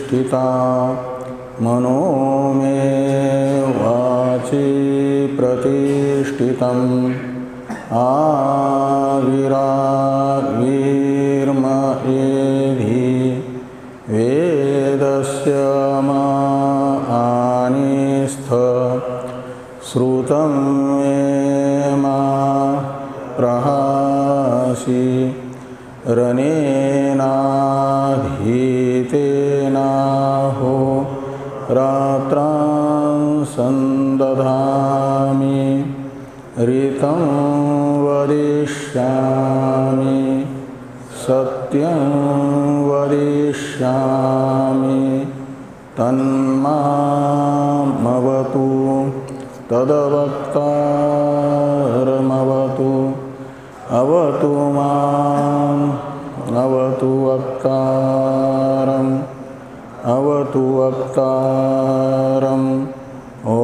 प्रतिष्ठिता मनो मे वाचि प्रतिष्ठितम् आविरावीर्म एधि वेदस्य मानिस्थ श्रुतं मे मा प्रहासि रनेनाधीतेनाहो रात्रां संदधामि ऋतं वदिष्यामि सत्यं वदिष्यामि तन्मामवतु तद्वक्तारमवतु अवतु माम् अवतु वक्तारम् अवतु वक्तारम् ॐ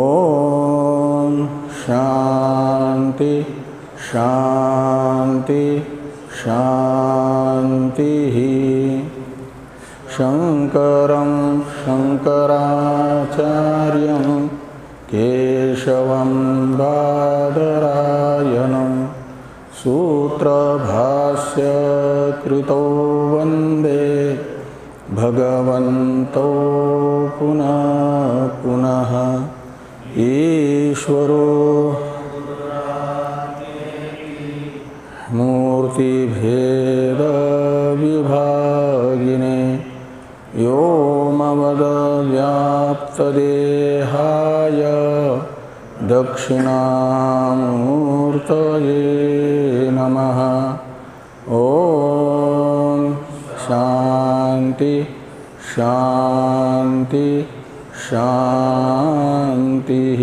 शान्ति शान्ति शान्तिः। शङ्करं शङ्कराचार्यं केशवं बादरायणं सूत्रभाष्यकृतौ वन्दे भगवन्तौ पुनः पुनः। ईश्वरो मूर्तिभेदविभागिने व्योमवद्व्याप्तदेहाय दक्षिणामूर्तये नमः। ॐ शान्ति शान्ति शान्तिः।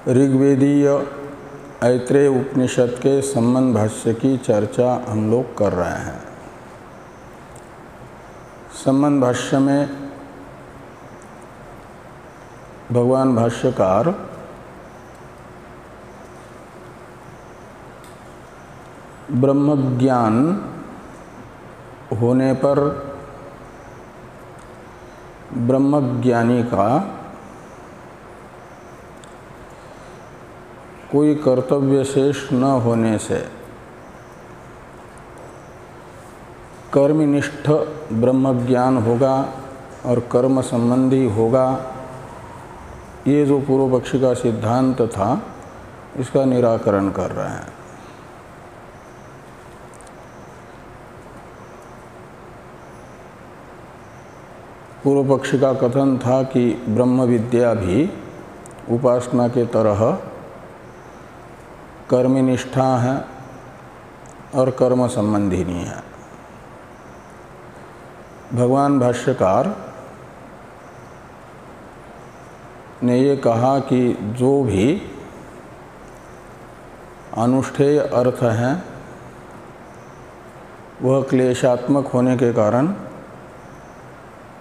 ऋग्वेदीय ऐत्रेय उपनिषद के संबंध भाष्य की चर्चा हम लोग कर रहे हैं। संबंध भाष्य में भगवान भाष्यकार ब्रह्मज्ञान होने पर ब्रह्मज्ञानी का कोई कर्तव्य शेष न होने से कर्मनिष्ठ ब्रह्मज्ञान होगा और कर्म संबंधी होगा, ये जो पूर्व पक्षी का सिद्धांत था इसका निराकरण कर रहे हैं। पूर्व पक्षी का कथन था कि ब्रह्म विद्या भी उपासना के तरह कर्मनिष्ठा है और कर्म संबंधी नहीं है। भगवान भाष्यकार ने ये कहा कि जो भी अनुष्ठेय अर्थ हैं वह क्लेशात्मक होने के कारण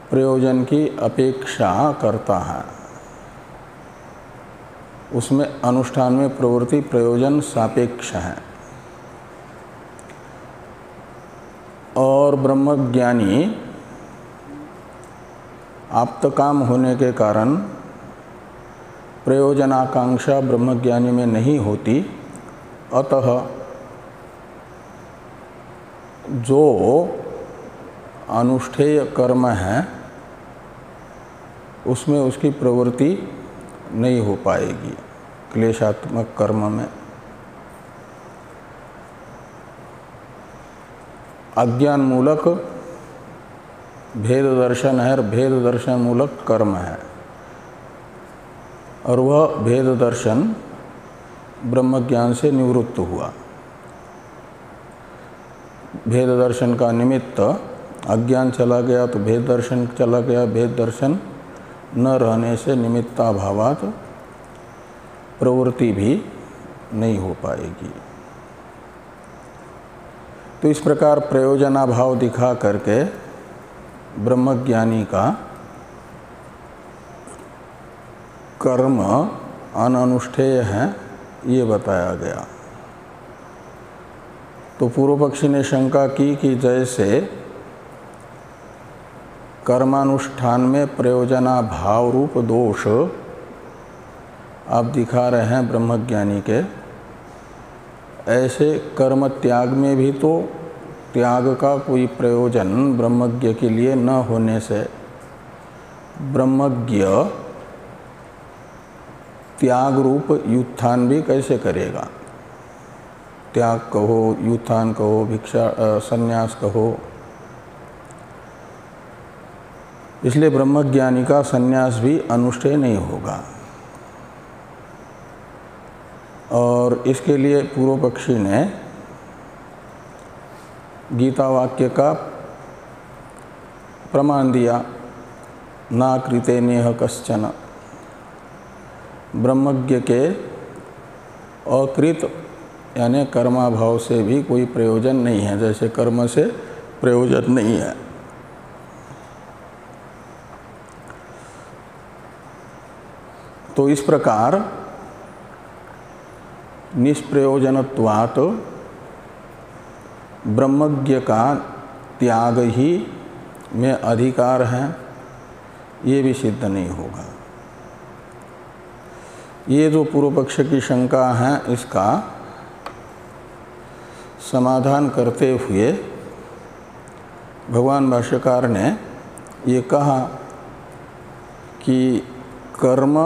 प्रयोजन की अपेक्षा करता है। उसमें अनुष्ठान में प्रवृत्ति प्रयोजन सापेक्ष है और ब्रह्मज्ञानी आप्तकाम होने के कारण प्रयोजनाकांक्षा ब्रह्मज्ञानी में नहीं होती। अतः जो अनुष्ठेय कर्म है उसमें उसकी प्रवृत्ति नहीं हो पाएगी। क्लेशात्मक कर्म में अज्ञान मूलक भेद दर्शन है और भेद दर्शन मूलक कर्म है, और वह भेद दर्शन ब्रह्मज्ञान से निवृत्त हुआ। भेद दर्शन का निमित्त अज्ञान चला गया तो भेद दर्शन चला गया। भेद दर्शन न रहने से निमित्ताभावात प्रवृत्ति भी नहीं हो पाएगी। तो इस प्रकार प्रयोजनाभाव दिखा करके ब्रह्मज्ञानी का कर्म अननुष्ठेय है ये बताया गया। तो पूर्व पक्षी ने शंका की कि जैसे कर्मानुष्ठान में प्रयोजनाभाव रूप दोष आप दिखा रहे हैं ब्रह्मज्ञानी के, ऐसे कर्म त्याग में भी तो त्याग का कोई प्रयोजन ब्रह्मज्ञ के लिए न होने से ब्रह्मज्ञ त्याग रूप व्युत्थान भी कैसे करेगा? त्याग कहो, व्युत्थान कहो, भिक्षा संन्यास कहो, इसलिए ब्रह्मज्ञानी का संन्यास भी अनुष्ठेय नहीं होगा। और इसके लिए पूर्व पक्षी ने गीता वाक्य का प्रमाण दिया, ना कृते नेह कश्चन। ब्रह्मज्ञ के अकृत यानी कर्माभाव से भी कोई प्रयोजन नहीं है, जैसे कर्म से प्रयोजन नहीं है। तो इस प्रकार निष्प्रयोजनत्वात् ब्रह्मज्ञ का त्याग ही में अधिकार है, ये भी सिद्ध नहीं होगा। ये जो पूर्व पक्ष की शंका है इसका समाधान करते हुए भगवान भाष्यकार ने ये कहा कि कर्म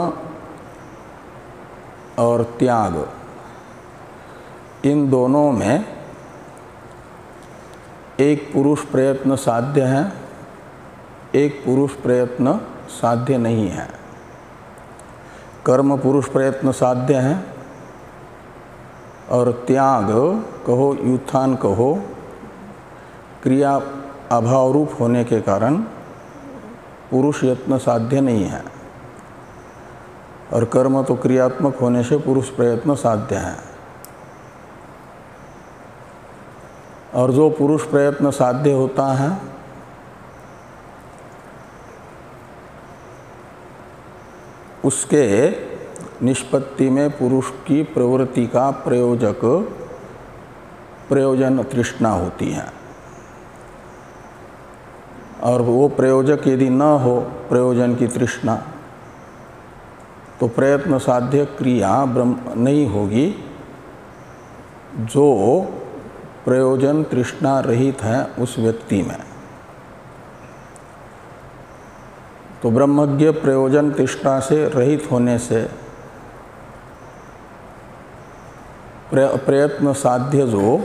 और त्याग इन दोनों में एक पुरुष प्रयत्न साध्य है, एक पुरुष प्रयत्न साध्य नहीं है। कर्म पुरुष प्रयत्न साध्य है और त्याग कहो, व्युत्थान कहो, क्रिया अभाव रूप होने के कारण पुरुष यत्न साध्य नहीं है। और कर्म तो क्रियात्मक होने से पुरुष प्रयत्न साध्य है। और जो पुरुष प्रयत्न साध्य होता है उसके निष्पत्ति में पुरुष की प्रवृत्ति का प्रयोजक प्रयोजन तृष्णा होती है। और वो प्रयोजक यदि न हो प्रयोजन की तृष्णा, तो प्रयत्न साध्य क्रिया ब्रह्म नहीं होगी जो प्रयोजन तृष्णा रहित है उस व्यक्ति में। तो ब्रह्मज्ञ प्रयोजन तृष्णा से रहित होने से प्रयत्न साध्य जो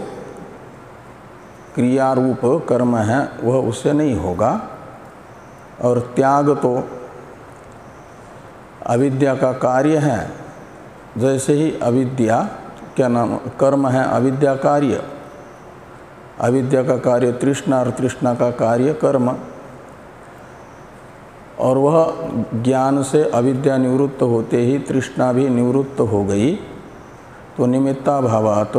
क्रिया रूप कर्म है वह उससे नहीं होगा। और त्याग तो अविद्या का कार्य है, जैसे ही अविद्या क्या नाम कर्म है अविद्या कार्य, अविद्या का कार्य तृष्णा और तृष्णा का कार्य कर्म, और वह ज्ञान से अविद्या निवृत्त होते ही तृष्णा भी निवृत्त हो गई, तो निमित्ताभावात्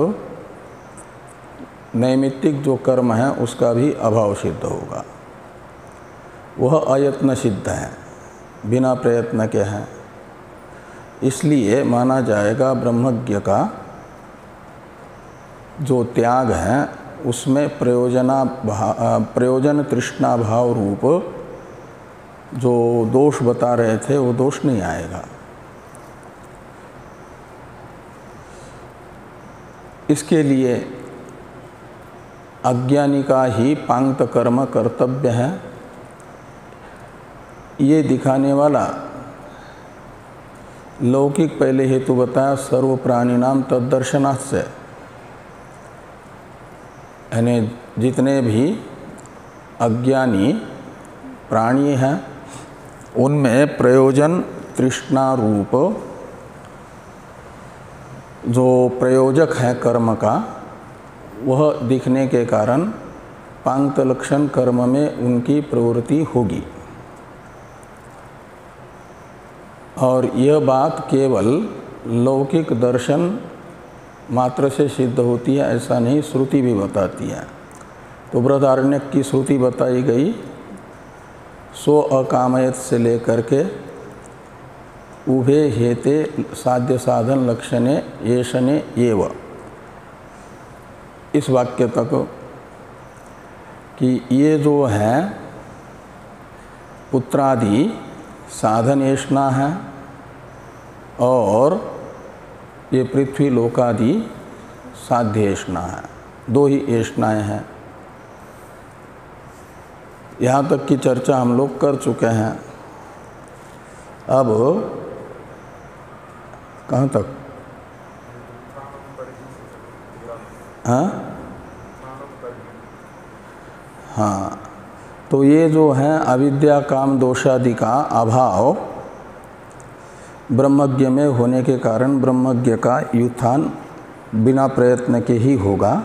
नैमित्तिक जो कर्म है उसका भी अभाव सिद्ध होगा। वह अयत्न सिद्ध है, बिना प्रयत्न के हैं। इसलिए माना जाएगा ब्रह्मज्ञ का जो त्याग है उसमें प्रयोजन तृष्णा भाव रूप जो दोष बता रहे थे वो दोष नहीं आएगा। इसके लिए अज्ञानी का ही पांक्त कर्म कर्तव्य है, ये दिखाने वाला लौकिक पहले हेतु बताया सर्व प्राणिनाम तद्दर्शनात् से, यानी जितने भी अज्ञानी प्राणी हैं उनमें प्रयोजन तृष्णा रूप जो प्रयोजक है कर्म का वह दिखने के कारण पांक्त लक्षण कर्म में उनकी प्रवृत्ति होगी। और यह बात केवल लौकिक दर्शन मात्र से सिद्ध होती है ऐसा नहीं, श्रुति भी बताती है। तो बृहदारण्यक की श्रुति बताई गई, सो अकामयत से लेकर के उभे हेते साध्य साधन लक्षणे येषणे एव, इस वाक्य तक कि ये जो है पुत्रादि साधन येषणा है और ये पृथ्वी लोकादि साध्य येषणा है, दो ही येषणाएँ हैं। यहाँ तक की चर्चा हम लोग कर चुके हैं। अब कहाँ तक? हाँ, तो ये जो है अविद्या काम दोषादि का अभाव ब्रह्मज्ञ में होने के कारण ब्रह्मज्ञ का युत्थान बिना प्रयत्न के ही होगा,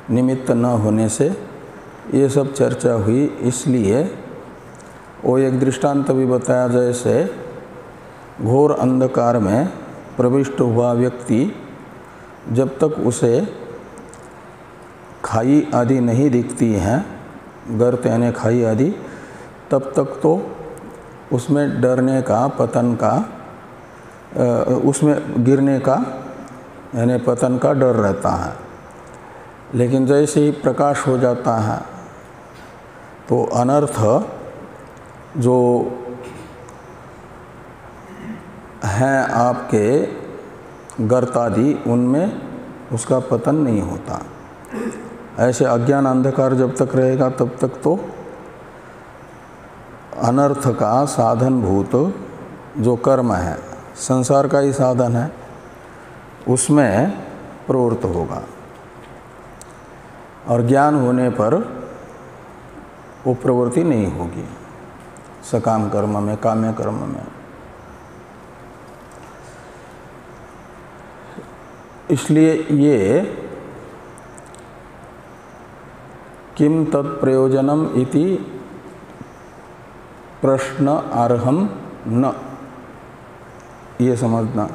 निमित्त न होने से, ये सब चर्चा हुई। इसलिए वो एक दृष्टांत भी बताया, जैसे घोर अंधकार में प्रविष्ट हुआ व्यक्ति जब तक उसे खाई आदि नहीं दिखती हैं, गर्त यानी खाई आदि, तब तक तो उसमें डरने का, पतन का, उसमें गिरने का यानी पतन का डर रहता है। लेकिन जैसे ही प्रकाश हो जाता है तो अनर्थ जो हैं आपके गर्तादि, उनमें उसका पतन नहीं होता। ऐसे अज्ञान अंधकार जब तक रहेगा तब तक तो अनर्थ का साधनभूत जो कर्म है, संसार का ही साधन है, उसमें प्रवृत्त होगा। और ज्ञान होने पर वो प्रवृत्ति नहीं होगी सकाम कर्म में, काम्य कर्म में। इसलिए ये किम तत्प्रयोजनम इति प्रश्न अर्हम न, ये समझना।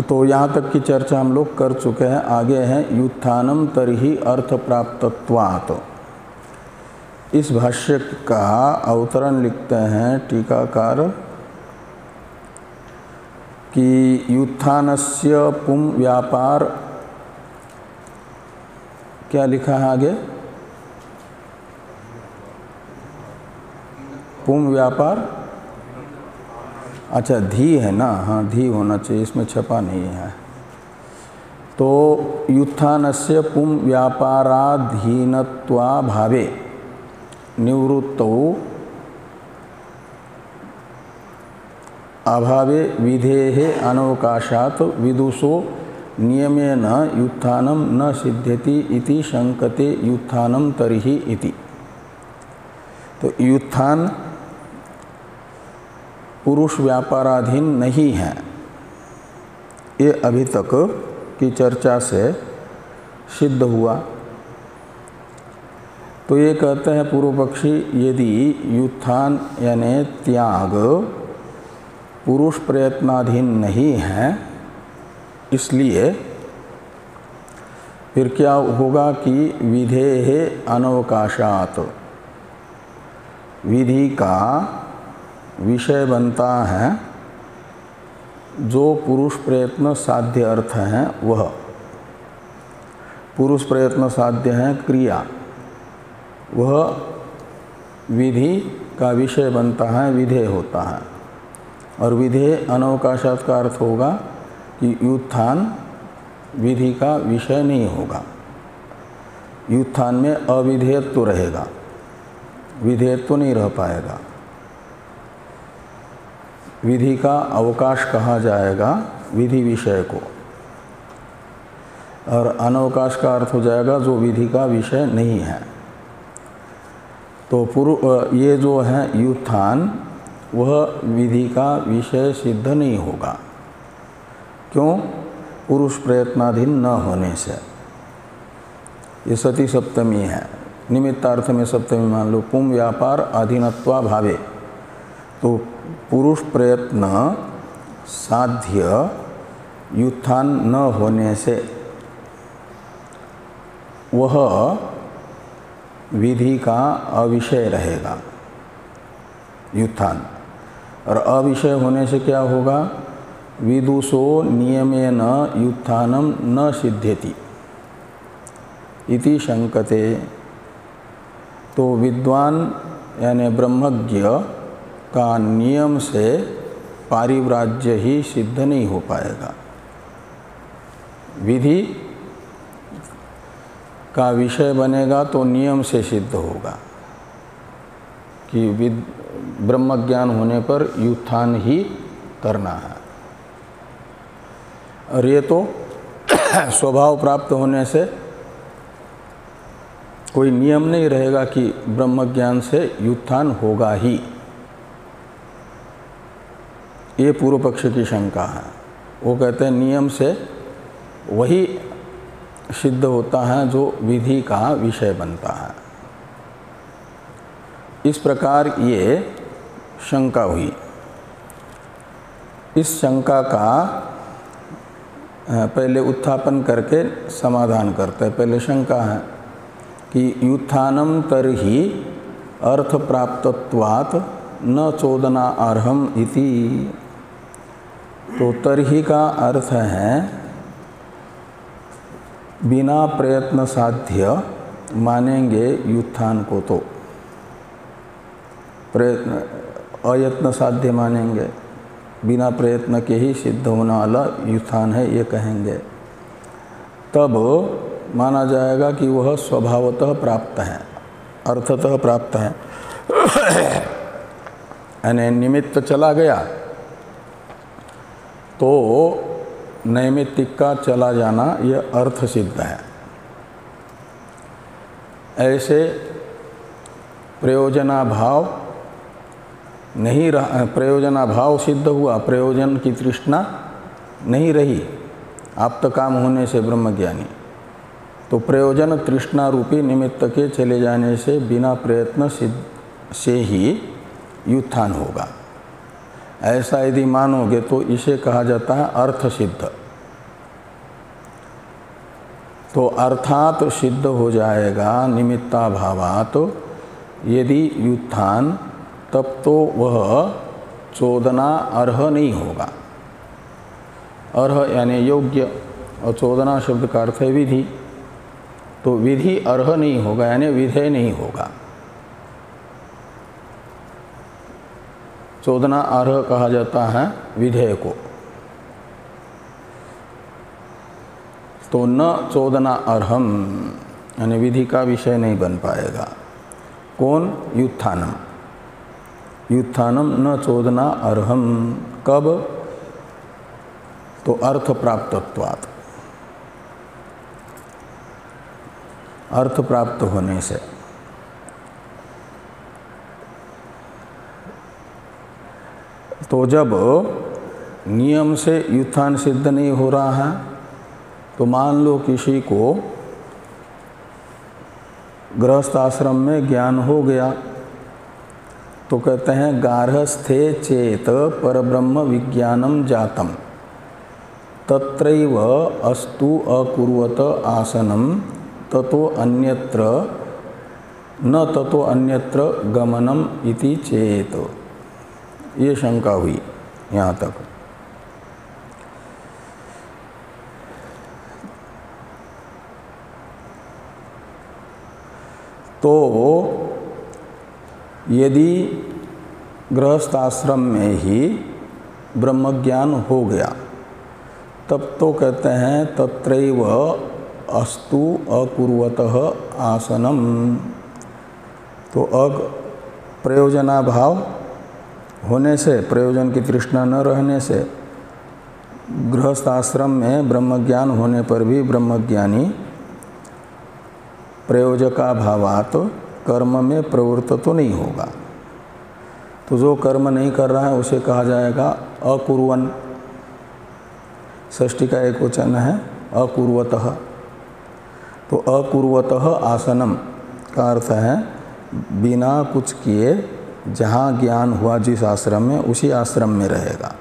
तो यहाँ तक की चर्चा हम लोग कर चुके हैं। आगे है युत्थानम तर्हि अर्थ प्राप्तत्वात्। इस भाष्य का अवतरण लिखते हैं टीकाकार कि युत्थानस्य पुम व्यापार, क्या लिखा है आगे? पुम व्यापार, अच्छा धी है ना, हाँ धी होना चाहिए, इसमें छपा नहीं है। तो युत्थानस्य पुम व्यापाराधीनत्वा भावे निवृत्तौ अभावे विधेहे अनवकाशात् विदुषो नियमेन युत्थानम न सिद्ध्यति इति शंकते युत्थानम तर्हि इति। तो युत्थान पुरुष व्यापाराधीन नहीं है, ये अभी तक की चर्चा से सिद्ध हुआ। तो ये कहते हैं पूर्व पक्षी, यदि युत्थान यानी त्याग पुरुष प्रयत्नाधीन नहीं है, इसलिए फिर क्या होगा कि विधेहे अनवकाशात्, विधि का विषय बनता है जो पुरुष प्रयत्न साध्य अर्थ हैं, वह पुरुष प्रयत्न साध्य है क्रिया, वह विधि का विषय बनता है, विधेय होता है। और विधेय अनवकाशात् का अर्थ होगा कि युत्थान विधि का विषय नहीं होगा, युत्थान में अविधेयत्व रहेगा, विधेयत्व नहीं रह पाएगा। विधि का अवकाश कहा जाएगा विधि विषय को, और अनवकाश का अर्थ हो जाएगा जो विधि का विषय नहीं है। तो ये जो है युत्थान, वह विधि का विषय सिद्ध नहीं होगा। क्यों? पुरुष प्रयत्नाधीन न होने से। ये सती सप्तमी है, निमित्तार्थ में सप्तमी मान लो। पुम व्यापार अधीनत्वा भावे, तो पुरुष प्रयत्न साध्य युत्थान न होने से वह विधि का अविषय रहेगा व्युत्थान। और अविषय होने से क्या होगा? विदुषो नियमेन व्युत्थानम न सिद्ध्यति इति शंकते। तो विद्वान यानी ब्रह्मज्ञ का नियम से पारिव्राज्य ही सिद्ध नहीं हो पाएगा। विधि का विषय बनेगा तो नियम से सिद्ध होगा कि ब्रह्मज्ञान होने पर व्युत्थान ही करना है। और ये तो स्वभाव प्राप्त होने से कोई नियम नहीं रहेगा कि ब्रह्मज्ञान से व्युत्थान होगा ही। ये पूर्व पक्ष की शंका है। वो कहते हैं नियम से वही सिद्ध होता है जो विधि का विषय बनता है। इस प्रकार ये शंका हुई। इस शंका का पहले उत्थापन करके समाधान करते हैं। पहले शंका है कि व्युत्थानम तर्हि अर्थ प्राप्तत्वात् न चोदना अर्हम इति। तो तर्हि का अर्थ है बिना प्रयत्न साध्य मानेंगे व्युत्थान को, तो प्रयत्न अयत्न साध्य मानेंगे, बिना प्रयत्न के ही सिद्ध होने वाला व्युत्थान है ये कहेंगे। तब माना जाएगा कि वह स्वभावतः प्राप्त है, अर्थतः प्राप्त है। यानी निमित्त चला गया तो नैमित्तिक का चला जाना यह अर्थ सिद्ध है। ऐसे प्रयोजनाभाव नहीं रहा, प्रयोजनाभाव सिद्ध हुआ, प्रयोजन की तृष्णा नहीं रही आप्त काम होने से ब्रह्मज्ञानी। तो प्रयोजन तृष्णा रूपी निमित्त के चले जाने से बिना प्रयत्न से ही व्युत्थान होगा। ऐसा यदि मानोगे तो इसे कहा जाता है अर्थ सिद्ध। तो अर्थात सिद्ध हो जाएगा निमित्ताभावात् यदि व्युत्थान, तब तो वह चोदना अर्ह नहीं होगा। अर्ह यानी योग्य, और चोदना शब्द का अर्थ है विधि। तो विधि अर्ह नहीं होगा यानी विधेय नहीं होगा। चोदना अर्ह कहा जाता है विधेय को। तो न चोदना अर्हम यानी विधि का विषय नहीं बन पाएगा। कौन? व्युत्थानम। व्युत्थानम न चोदना अर्हम। कब? तो अर्थ प्राप्तत्वात्, अर्थ प्राप्त होने से। तो जब नियम से व्युत्थान सिद्ध नहीं हो रहा है तो मान लो किसी को गृहस्थ आश्रम में ज्ञान हो गया, तो कहते हैं गार्हस्थ्ये चेत परब्रह्म विज्ञानम जातम तत्रैव अस्तु अकुर्वत आसनम ततो अन्यत्र न ततो अन्यत्र गमनम इति चेत। ये शंका हुई यहाँ तक। तो यदि गृहस्थ आश्रम में ही ब्रह्मज्ञान हो गया तब तो कहते हैं तत्रैव अस्तु अकुर्वतः आसनम। तो प्रयोजनाभाव होने से, प्रयोजन की तृष्णा न रहने से गृहस्थ आश्रम में ब्रह्मज्ञान होने पर भी ब्रह्मज्ञानी प्रयोजकाभावात् कर्म में प्रवृत्त तो नहीं होगा। तो जो कर्म नहीं कर रहा है उसे कहा जाएगा अकुर्वन्। षष्ठी का एक वचन है अकुर्वतः। तो अकुर्वतः आसनम का अर्थ है बिना कुछ किए जहाँ ज्ञान हुआ जिस आश्रम में उसी आश्रम में रहेगा,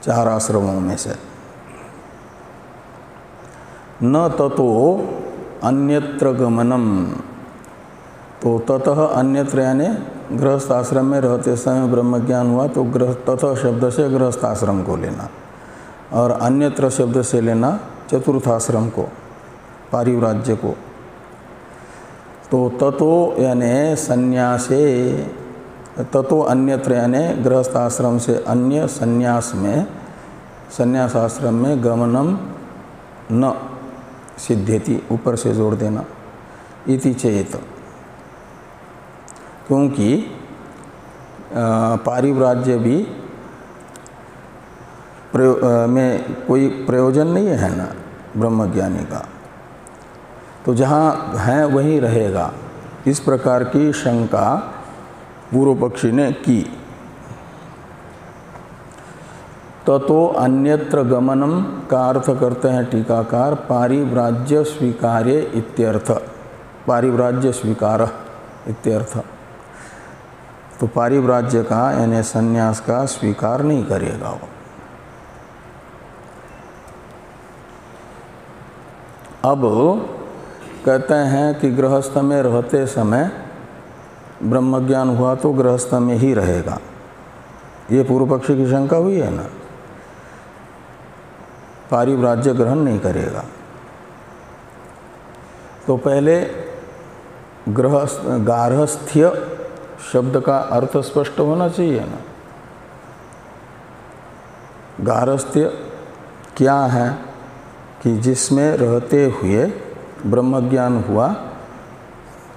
4 आश्रमों में से। न ततो अन्यत्र गमनम, तो ततः अन्यत्र यानी गृहस्थ आश्रम में रहते समय ब्रह्म ज्ञान हुआ तो ततः शब्द से गृहस्थ आश्रम को लेना, और अन्यत्र शब्द से लेना चतुर्थाश्रम को, पारिव्राज्य को। तो ततो यानी संन्यासे, ततो अन्यत्र यानी गृहस्थ आश्रम से अन्य संन्यास में, संन्यास आश्रम में गमनम न सिद्ध्यति, ऊपर से जोड़ देना, इति चेत, क्योंकि पारिव्राज्य भी में कोई प्रयोजन नहीं है ना ब्रह्मज्ञानी का, तो जहाँ है वहीं रहेगा, इस प्रकार की शंका पूर्व पक्षी ने की। ततो अन्यत्र गमनम का अर्थ करते हैं टीकाकार पारिव्राज्य स्वीकार्य इत्यर्थ, पारिव्राज्य स्वीकार इत्यर्थ। तो पारिव्राज्य का यानी संन्यास का स्वीकार नहीं करेगा वो। अब कहते हैं कि गृहस्थ में रहते समय ब्रह्मज्ञान हुआ तो गृहस्थ में ही रहेगा, ये पूर्व पक्षी की शंका हुई है ना, पारिव्राज्य ग्रहण नहीं करेगा। तो पहले गार्हस्थ्य शब्द का अर्थ स्पष्ट होना चाहिए ना। गार्हस्थ्य क्या है कि जिसमें रहते हुए ब्रह्मज्ञान हुआ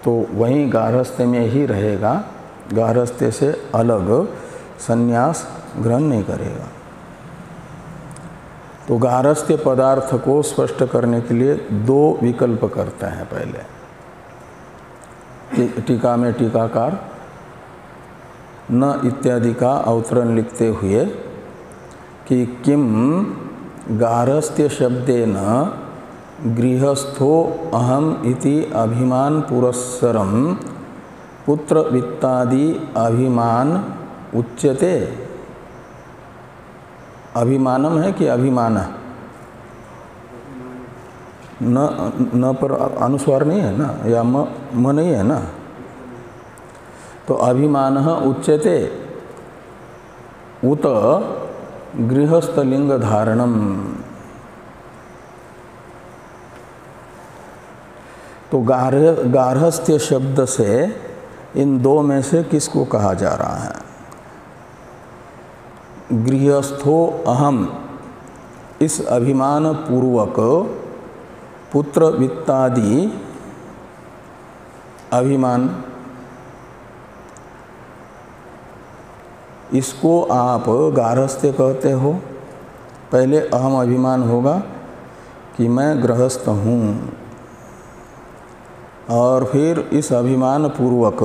तो वहीं गार्हस्थ्य में ही रहेगा, गार्हस्थ्य से अलग संन्यास ग्रहण नहीं करेगा। तो गार्हस्थ्य पदार्थ को स्पष्ट करने के लिए दो विकल्प करते हैं। पहले टीका में टीकाकार न इत्यादि का अवतरण लिखते हुए कि किम गार्हस्थ्य शब्देन गृहस्थो अहम इति अभिमान पुरस्सरम पुत्र वित्तादि अभिमान उच्यते। अभिमानम है कि अभिमान है? न पर अनुस्वार नहीं है ना, या म नहीं है ना, तो अभिमान उच्यते उत गृहस्थलिंग धारणम। तो गार्हस्थ्य शब्द से इन दो में से किसको कहा जा रहा है? गृहस्थो अहम, इस अभिमान पूर्वक पुत्र वित्तादि अभिमान, इसको आप गार्हस्थ्य कहते हो। पहले अहम अभिमान होगा कि मैं गृहस्थ हूँ, और फिर इस अभिमान पूर्वक,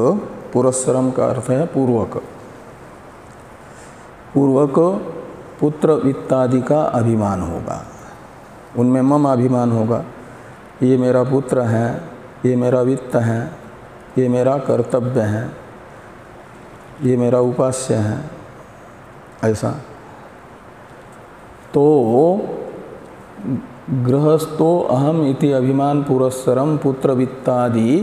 पुरस्सरम का अर्थ है पूर्वक, पूर्वक पुत्र वित्तादि का अभिमान होगा। उनमें मम अभिमान होगा, ये मेरा पुत्र है, ये मेरा वित्त है, ये मेरा कर्तव्य है, ये मेरा उपास्य है, ऐसा। तो गृहस्थो अहम इति अभिमान पुरस्सरम पुत्र वित्तादि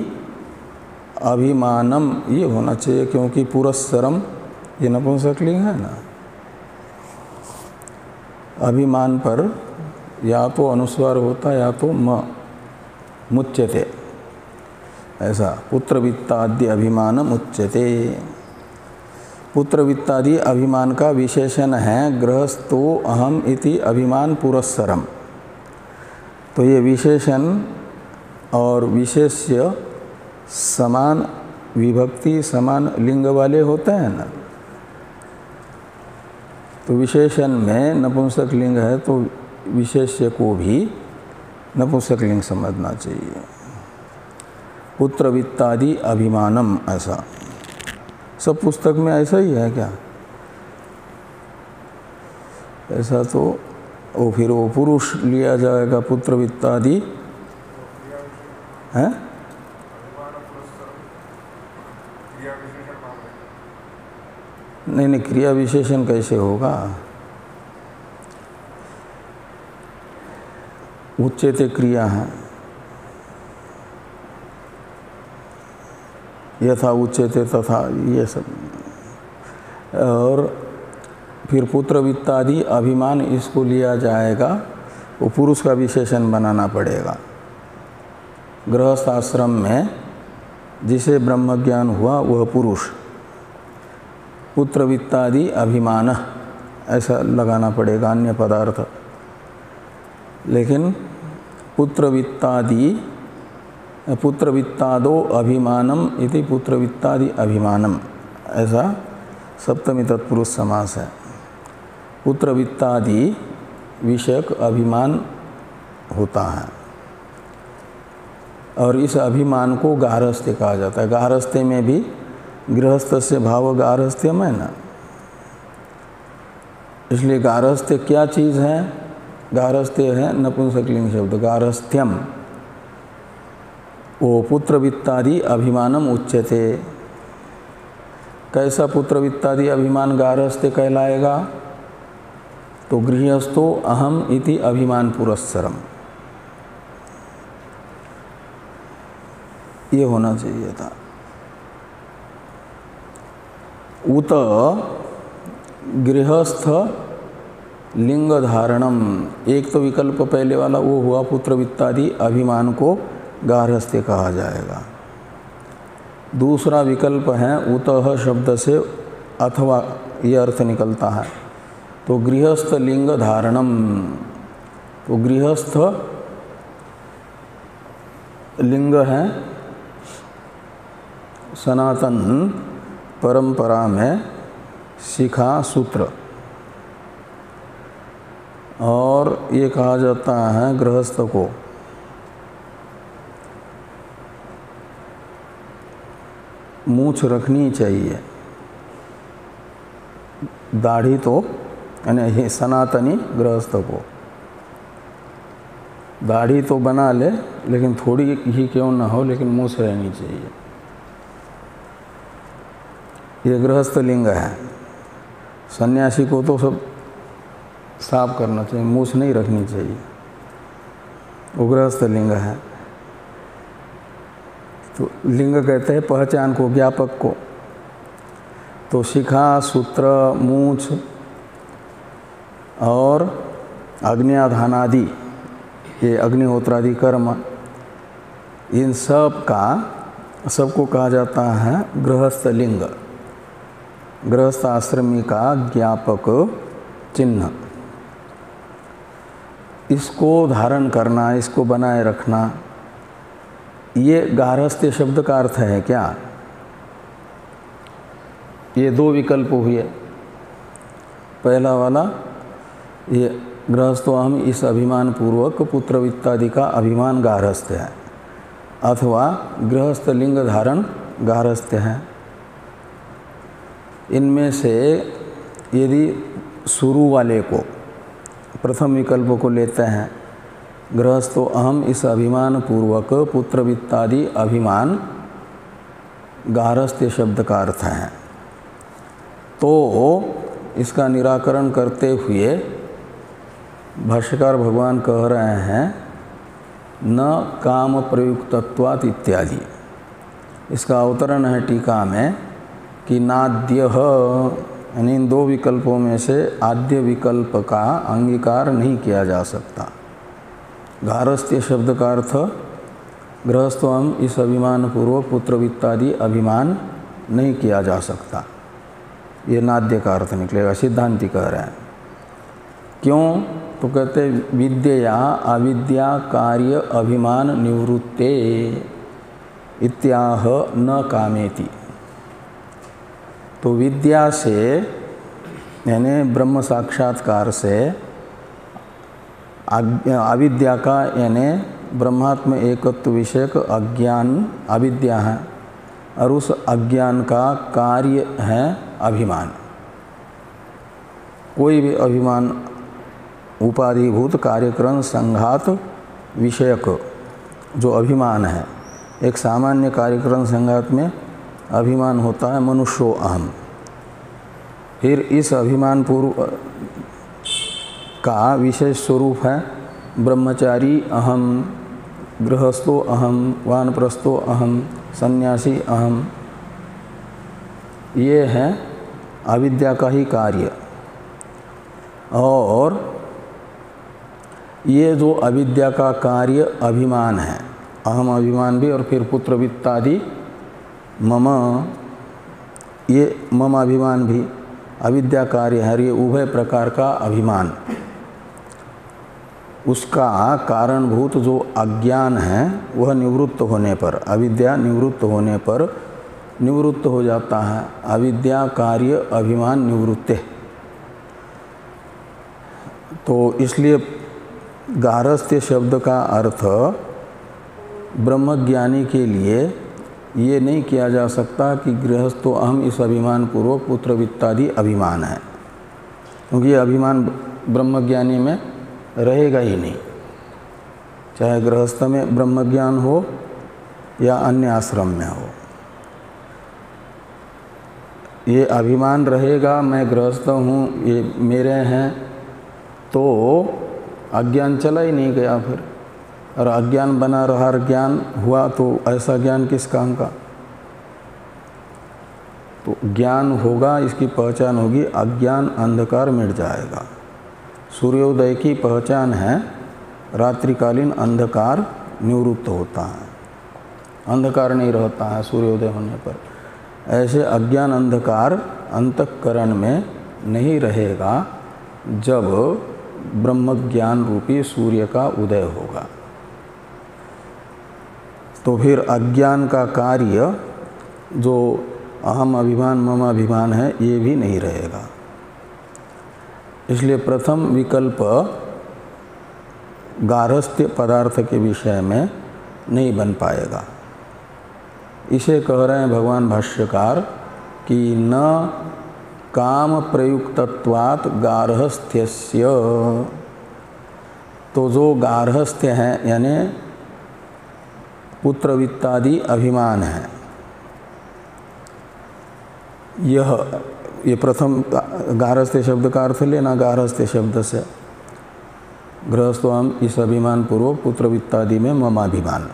अभिमानम, ये होना चाहिए, क्योंकि पुरस्सरम ये नपुंसकलिंग है ना। अभिमान पर या तो अनुस्वार होता या तो मुच्यते, ऐसा। पुत्र वित्तादि अभिमान मुच्यते। पुत्र वित्तादि अभिमान का विशेषण है गृहस्थो अहम इति अभिमान पुरस्सरम। तो ये विशेषण और विशेष्य समान विभक्ति, समान लिंग वाले होते हैं ना। तो विशेषण में नपुंसक लिंग है तो विशेष्य को भी नपुंसक लिंग समझना चाहिए। पुत्र वित्तादि अभिमानम, ऐसा सब पुस्तक में ऐसा ही है क्या? ऐसा तो वो फिर वो पुरुष लिया जाएगा, पुत्र वित्तादि है। नहीं, क्रिया विशेषण कैसे होगा? उच्चते क्रिया है, यथा उच्यते तथा, ये सब। और फिर पुत्र वित्तादि अभिमान इसको लिया जाएगा, वो पुरुष का विशेषण बनाना पड़ेगा। गृहस्थ आश्रम में जिसे ब्रह्म ज्ञान हुआ वह पुरुष, पुत्र वित्तादि अभिमान ऐसा लगाना पड़ेगा, अन्य पदार्थ। लेकिन पुत्र वित्तादो अभिमानम इति पुत्र वित्तादि अभिमानम, ऐसा सप्तमी तत्पुरुष समास है। पुत्र वित्तादि विषयक अभिमान होता है, और इस अभिमान को गारहस्थ्य कहा जाता है। गारहस्थ्य में भी गृहस्थ से भाव गारहस्थ्यम है ना, इसलिए गारहस्थ्य क्या चीज़ है? गारहस्थ्य है नपुंसकलिंग शब्द, गारहस्थ्यम। वो पुत्र वित्तादि अभिमानम उच्यते। कैसा पुत्र वित्तादि अभिमान गारहस्थ्य कहलाएगा? तो गृहस्थो अहम इति अभिमान पुरस्सरम, ये होना चाहिए था। उत गृहस्थ लिंग धारणम, एक तो विकल्प पहले वाला वो हुआ, पुत्र वित्तादि अभिमान को गारहस्थ्य कहा जाएगा। दूसरा विकल्प है उतः शब्द से अथवा, ये अर्थ निकलता है। तो गृहस्थ लिंग धारणम, तो गृहस्थ लिंग है सनातन परंपरा में शिखा सूत्र, और ये कहा जाता है गृहस्थ को मूछ रखनी चाहिए। दाढ़ी तो यानी सनातनी गृहस्थ को दाढ़ी तो बना ले, लेकिन थोड़ी ही क्यों ना हो, लेकिन मूछ रहनी चाहिए। ये गृहस्थ लिंग है। सन्यासी को तो सब साफ करना चाहिए, मूछ नहीं रखनी चाहिए, वो गृहस्थ लिंग है। तो लिंग कहते हैं पहचान को, ज्ञापक को। तो शिखा सूत्र मूछ और अग्न्याधानादि, ये अग्निहोत्रादि कर्म, इन सब का सबको कहा जाता है गृहस्थ लिंग, गृहस्थ आश्रमी का ज्ञापक चिन्ह। इसको धारण करना, इसको बनाए रखना, ये गारहस्थ्य शब्द का अर्थ है क्या? ये दो विकल्प हुए। पहला वाला ये गृहस्थो हम, इस अभिमान पूर्वक पुत्र वित्तादि का अभिमान गारहस्थ्य है, अथवा गृहस्थ लिंग धारण गारहस्थ्य है। इनमें से यदि शुरू वाले को, प्रथम विकल्प को लेते हैं, गृहस्थो अहम, इस अभिमान पूर्वक पुत्र वित्तादि अभिमान गारहस्थ्य शब्द का अर्थ है, तो इसका निराकरण करते हुए भाष्यकार भगवान कह रहे हैं न काम प्रयुक्तत्वात् इत्यादि। इसका अवतरण है टीका में कि नाद्य, यानी इन दो विकल्पों में से आद्य विकल्प का अंगीकार नहीं किया जा सकता। गारहस्थ्य शब्द का अर्थ गृहस्थोम, इस अभिमान पूर्वक पुत्र वित्तादि अभिमान नहीं किया जा सकता, ये नाद्य का अर्थ निकलेगा। सिद्धांति कह रहे हैं क्यों? तो कहते विद्या अविद्या कार्य अभिमान निवृत्ते इत्याह न कामेति। तो विद्या से यानी ब्रह्म साक्षात्कार से, अविद्या का यानी ब्रह्मात्म एकत्व विषयक अज्ञान अविद्या है, और उस अज्ञान का कार्य है अभिमान। कोई भी अभिमान उपाधिभूत कार्यक्रम संघात विषयक जो अभिमान है, एक सामान्य कार्यक्रम संघात में अभिमान होता है मनुष्यो अहम। फिर इस अभिमान पूर्व का विशेष स्वरूप है ब्रह्मचारी अहम, गृहस्थो अहम, वानप्रस्थो अहम, सन्यासी अहम, ये है अविद्या का ही कार्य। और ये जो अविद्या का कार्य अभिमान है, अहम अभिमान भी, और फिर पुत्र वित्तादि मम, ये मम अभिमान भी अविद्या कार्य है। ये उभय प्रकार का अभिमान, उसका कारणभूत जो अज्ञान है वह निवृत्त होने पर, अविद्या निवृत्त होने पर निवृत्त हो जाता है। अविद्या कार्य अभिमान निवृत्ते। तो इसलिए गारहस्थ्य शब्द का अर्थ ब्रह्मज्ञानी के लिए ये नहीं किया जा सकता कि गृहस्थो अहम इस अभिमान पूर्वक पुत्र वित्तादि अभिमान है, क्योंकि ये अभिमान ब्रह्मज्ञानी में रहेगा ही नहीं, चाहे गृहस्थ में ब्रह्मज्ञान हो या अन्य आश्रम में हो। ये अभिमान रहेगा, मैं गृहस्थ हूँ, ये मेरे हैं, तो अज्ञान चला ही नहीं गया फिर। और अज्ञान बना रहा, ज्ञान हुआ तो ऐसा ज्ञान किस काम का। तो ज्ञान होगा, इसकी पहचान होगी, अज्ञान अंधकार मिट जाएगा। सूर्योदय की पहचान है रात्रिकालीन अंधकार निवृत्त होता है, अंधकार नहीं रहता है सूर्योदय होने पर। ऐसे अज्ञान अंधकार अंतःकरण में नहीं रहेगा जब ब्रह्मज्ञान रूपी सूर्य का उदय होगा। तो फिर अज्ञान का कार्य जो अहम अभिमान मम अभिमान है ये भी नहीं रहेगा। इसलिए प्रथम विकल्प गारहस्थ्य पदार्थ के विषय में नहीं बन पाएगा। इसे कह रहे हैं भगवान भाष्यकार कि न काम प्रयुक्तत्वात् गार्हस्थ्यस्य। तो जो गार्हस्थ्य है यानी पुत्र वित्तादि अभिमान है, ये प्रथम गार्हस्थ्य शब्द का अर्थ लेना। गार्हस्थ्य शब्द से गृहस्थो हम इस अभिमान पूर्वक पुत्र वित्तादि में ममाभिमान,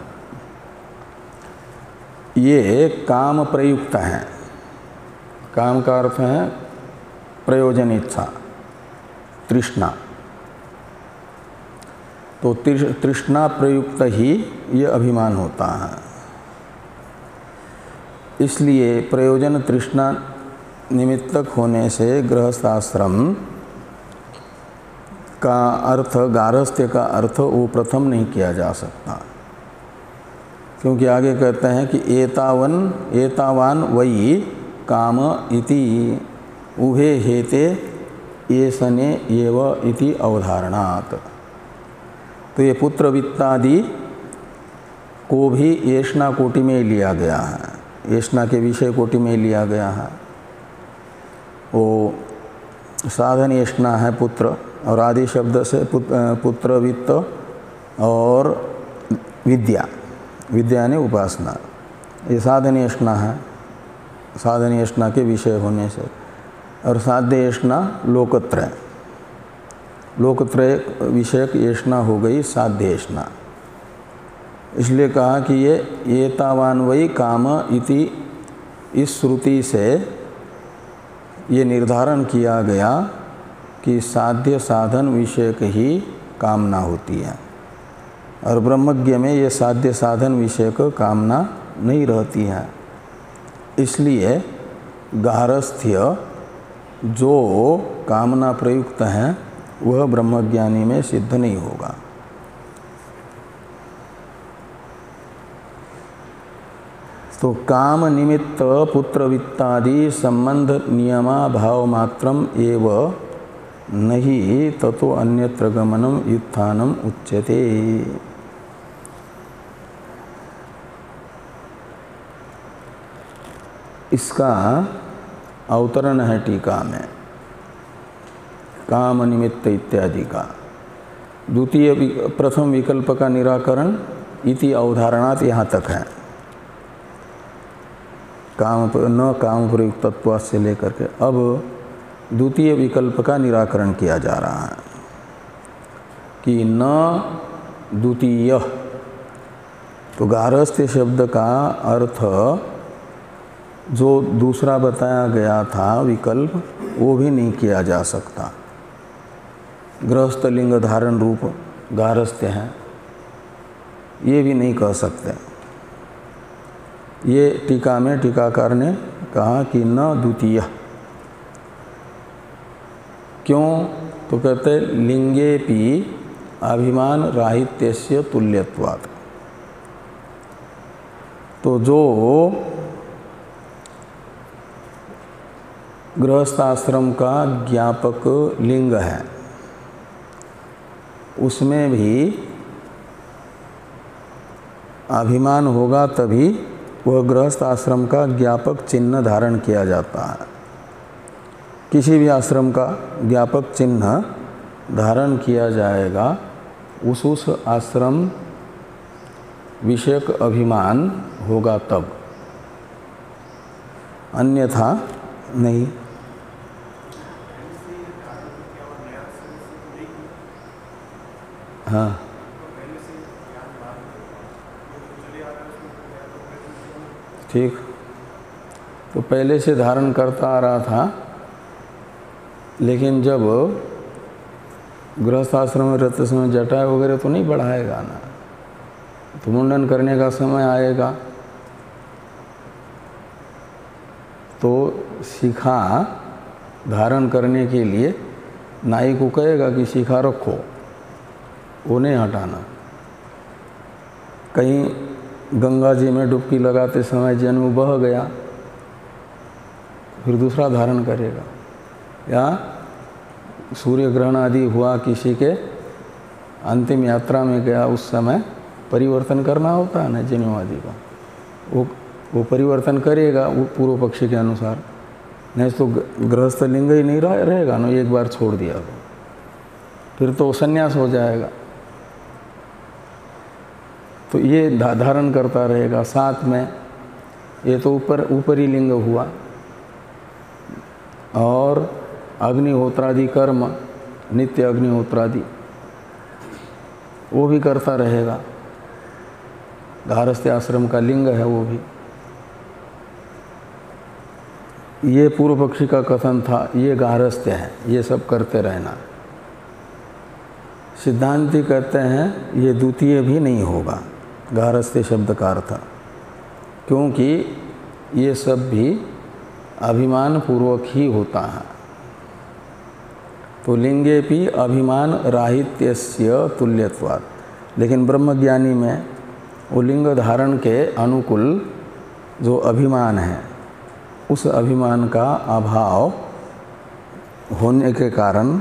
ये काम प्रयुक्त हैं। काम का अर्थ है प्रयोजन, इच्छा, तृष्णा। तो तृष्णा प्रयुक्त ही ये अभिमान होता है। इसलिए प्रयोजन तृष्णा निमित्तक होने से गृहस्थाश्रम का अर्थ, गारहस्थ्य का अर्थ वो प्रथम नहीं किया जा सकता, क्योंकि आगे कहते हैं कि एतावान वही काम इति उभे हेते एसने एव इति अवधारणात्। तो ये पुत्र वित्तादि को भी येष्णा कोटि में लिया गया है, येष्णा के विषय कोटि में लिया गया है। वो साधन येष्णा है पुत्र, और आदि शब्द से पुत्र वित्त और विद्या, विद्या यानी उपासना, ये साधन येष्णा है, साधन येष्णा के विषय होने से। और साध्य येष्णा लोकत्रय, लोकत्रय विषयक येष्णा हो गई साध्य येष्णा। इसलिए कहा कि ये एतावान वही काम इति, इस श्रुति से ये निर्धारण किया गया कि साध्य साधन विषयक ही कामना होती है, और ब्रह्मज्ञ में ये साध्य साधन विषयक कामना नहीं रहती है। इसलिए गारहस्थ्य जो कामना प्रयुक्त है वह ब्रह्मज्ञानी में सिद्ध नहीं होगा। तो काम निमित्त पुत्र वित्तादि संबंध नियमा भाव मात्रम एव नहीं ततो अन्यत्र गमनम युत्थानम उच्यते। इसका अवतरण है टीका में, काम निमित्त इत्यादि का। द्वितीय प्रथम विकल्प का निराकरण इति अवधारणात् यहाँ तक है, काम न काम प्रयुक्तत्व से लेकर के। अब द्वितीय विकल्प का निराकरण किया जा रहा है कि न द्वितीय। तो गारहस्थ्य शब्द का अर्थ जो दूसरा बताया गया था विकल्प, वो भी नहीं किया जा सकता। गृहस्थ लिंग धारण रूप गारस्थ्य हैं, ये भी नहीं कह सकते। ये टीका में टीकाकार ने कहा कि न द्वितीय। क्यों? तो कहते लिंगेपि अभिमान राहित्यस्य तुल्यत्वात्। तो जो गृहस्थाश्रम का ज्ञापक लिंग है उसमें भी अभिमान होगा तभी वह गृहस्थ आश्रम का ज्ञापक चिन्ह धारण किया जाता है। किसी भी आश्रम का ज्ञापक चिन्ह धारण किया जाएगा उस आश्रम विषयक अभिमान होगा तब, अन्यथा नहीं। हाँ, ठीक। तो पहले से धारण करता आ रहा था, लेकिन जब गृहस्थाश्रम में रहते समय जटा वगैरह तो नहीं बढ़ाएगा ना, तो मुंडन करने का समय आएगा तो शिखा धारण करने के लिए नाई को कहेगा कि शिखा रखो, वो नहीं हटाना। कहीं गंगा जी में डुबकी लगाते समय जन्म बह गया, फिर दूसरा धारण करेगा। या सूर्य ग्रहण आदि हुआ, किसी के अंतिम यात्रा में गया, उस समय परिवर्तन करना होता है ना जन्म आदि का, वो परिवर्तन करेगा वो पूर्व पक्षी के अनुसार। नहीं तो गृहस्थ लिंग ही नहीं रहेगा ना, एक बार छोड़ दिया तो फिर तो संन्यास हो जाएगा। तो ये धारण करता रहेगा। साथ में ये तो ऊपरी लिंग हुआ, और अग्निहोत्रादि कर्म, नित्य अग्निहोत्रादि वो भी करता रहेगा। गारस्थ्य आश्रम का लिंग है वो भी। ये पूर्व पक्षी का कथन था, ये गारस्थ्य है, ये सब करते रहना। सिद्धांती कहते हैं ये द्वितीय भी नहीं होगा गारस्थ्य शब्द का अर्थ, क्योंकि ये सब भी अभिमान पूर्वक ही होता है। तो लिंगेपि अभिमान राहित्यस्य तुल्यत्वात्। लेकिन ब्रह्मज्ञानी में वो लिंग धारण के अनुकूल जो अभिमान है, उस अभिमान का अभाव होने के कारण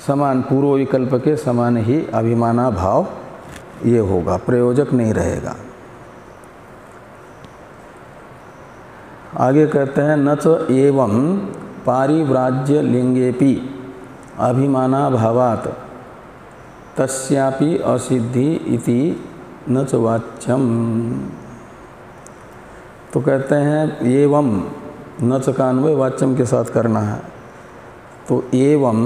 समान पूर्व विकल्प के समान ही अभिमाना भाव ये होगा, प्रयोजक नहीं रहेगा। आगे कहते हैं न च एवं पारिव्राज्य लिंगेपि अभिमाना भावात् तस्यापि असिद्धि इति न च वाच्यम। तो कहते हैं एवं न च का अन्वय वाच्यम के साथ करना है। तो एवं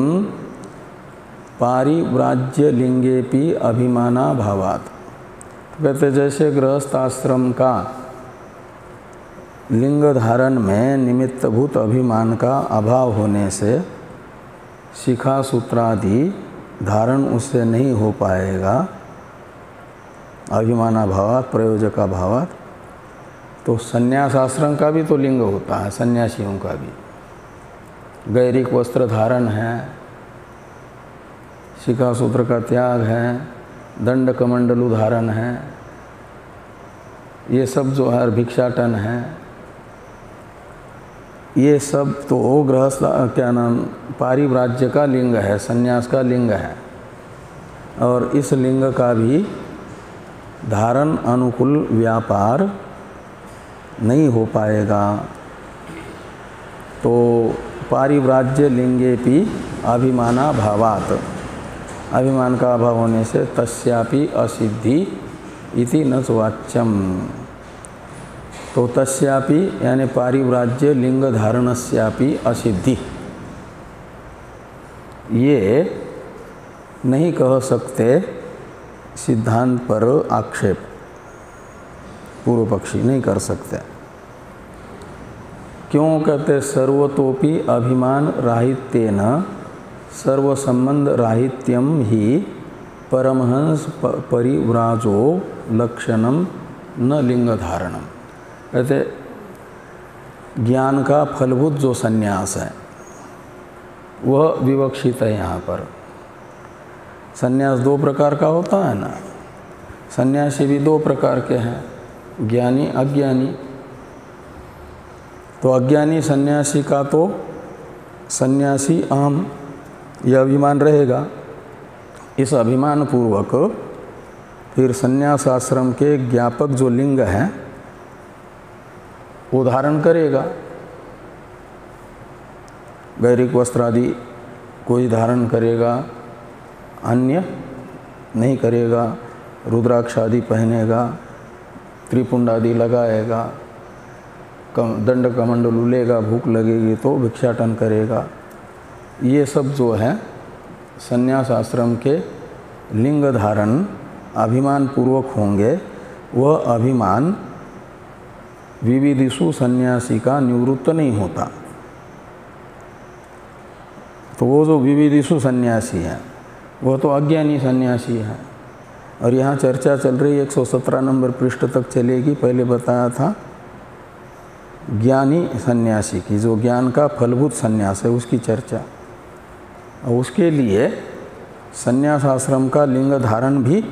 पारिव्राज्य लिंगेपि अभिमाना भावात्। तो कहते जैसे गृहस्थाश्रम का लिंग धारण में निमित्तभूत अभिमान का अभाव होने से शिखा सूत्रादि धारण उससे नहीं हो पाएगा अभिमानाभावात् प्रयोजकाभावात्। तो संन्यास आश्रम का भी तो लिंग होता है, सन्यासियों का भी गैरिक वस्त्र धारण है, शिखा सूत्र का त्याग है, दंड कमंडलु धारण है, ये सब जो है भिक्षाटन है, ये सब तो गृहस्थ क्या नाम पारिव्राज्य का लिंग है, संन्यास का लिंग है। और इस लिंग का भी धारण अनुकूल व्यापार नहीं हो पाएगा। तो पारिव्राज्य लिंगेपि अभिमाना भावात्, अभिमान का अभाव होने से तस्यापि असिद्धि इति न वाच्यम। तो तस्यापि यानी पारिव्राज्य लिंग धारणस्यापि असिद्धि, ये नहीं कह सकते सिद्धांत पर आक्षेप। पूर्व पक्षी नहीं कर सकते। क्यों कहते? सर्वतोपि अभिमान राहित्येन सर्व संबंध राहित्यम ही परमहंस परिव्राजो लक्षणम न लिंग धारणम। कहते ज्ञान का फलभूत जो संन्यास है वह विवक्षित है यहाँ पर। संन्यास दो प्रकार का होता है ना, सन्यासी भी दो प्रकार के हैं, ज्ञानी अज्ञानी। तो अज्ञानी सन्यासी का तो सन्यासी अहम यह अभिमान रहेगा। इस अभिमान पूर्वक फिर सन्यास आश्रम के ज्ञापक जो लिंग हैं वो धारण करेगा। गैरिक वस्त्र आदि कोई धारण करेगा, अन्य नहीं करेगा। रुद्राक्ष आदि पहनेगा, त्रिपुंड आदि लगाएगा, दंड कमंडल लेगा, भूख लगेगी तो भिक्षाटन करेगा। ये सब जो है संन्यास आश्रम के लिंग धारण अभिमान पूर्वक होंगे। वह अभिमान विविदिषु सन्यासी का निवृत्त नहीं होता। तो वो जो विविदिषु सन्यासी है वह तो अज्ञानी सन्यासी है। और यहाँ चर्चा चल रही 117 नंबर पृष्ठ तक चलेगी। पहले बताया था ज्ञानी सन्यासी की, जो ज्ञान का फलभूत सन्यास है उसकी चर्चा। और उसके लिए सन्यास आश्रम का लिंग धारण भी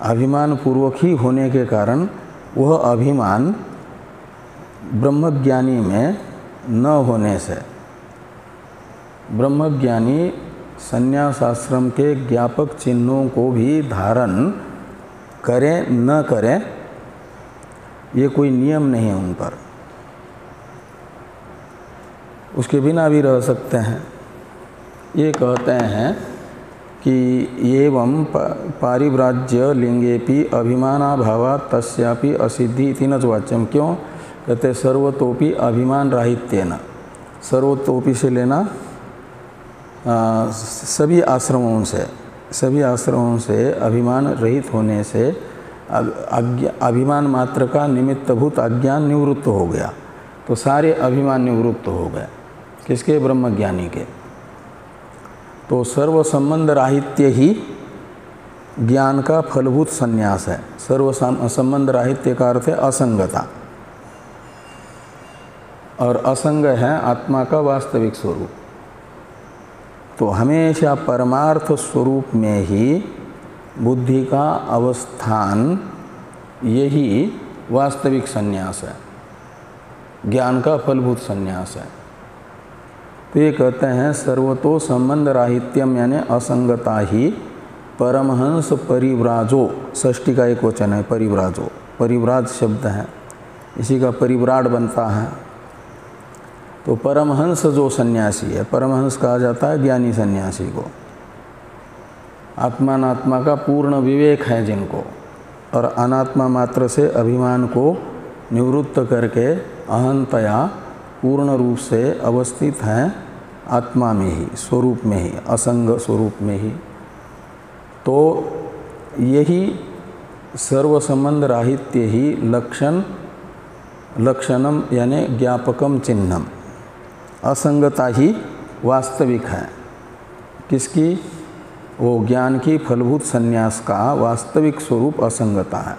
अभिमान पूर्वक ही होने के कारण वह अभिमान ब्रह्मज्ञानी में न होने से, ब्रह्मज्ञानी सन्यास आश्रम के ज्ञापक चिन्हों को भी धारण करें न करें ये कोई नियम नहीं है उन पर, उसके बिना भी रह सकते हैं। ये कहते हैं कि एवं पारिव्राज्य लिंगेपि अभिमानाभावात् तस्यापि असिद्धि इति न वाच्यम। क्यों? कहते सर्वतोपि अभिमान राहित्येन। सर्वतोपि से लेना सभी आश्रमों से अभिमान रहित होने से अभिमान मात्र का निमित्तभूत अज्ञान निवृत्त हो गया। तो सारे अभिमान निवृत्त हो गए। किसके? ब्रह्मज्ञानी के। तो सर्व संबंध राहित्य ही ज्ञान का फलभूत संन्यास है। सर्व संबंध राहित्य का अर्थ है असंगता, और असंग है आत्मा का वास्तविक स्वरूप। तो हमेशा परमार्थ स्वरूप में ही बुद्धि का अवस्थान यही वास्तविक संन्यास है, ज्ञान का फलभूत संन्यास है। तो ये कहते हैं सर्वतो संबंध राहित्यम यानी असंगता ही परमहंस परिव्राजो, षष्ठी का एक वचन है परिव्राजो, परिव्राज शब्द है, इसी का परिव्राड बनता है। तो परमहंस जो सन्यासी है, परमहंस कहा जाता है ज्ञानी सन्यासी को, आत्मानात्मा का पूर्ण विवेक है जिनको, और अनात्मा मात्र से अभिमान को निवृत्त करके अहंतया पूर्ण रूप से अवस्थित हैं आत्मा में ही, स्वरूप में ही, असंग स्वरूप में ही। तो यही सर्व संबंध राहित्य ही लक्षणम यानी ज्ञापकम चिन्हम, असंगता ही वास्तविक है। किसकी? वो ज्ञान की फलभूत संन्यास का वास्तविक स्वरूप असंगता है।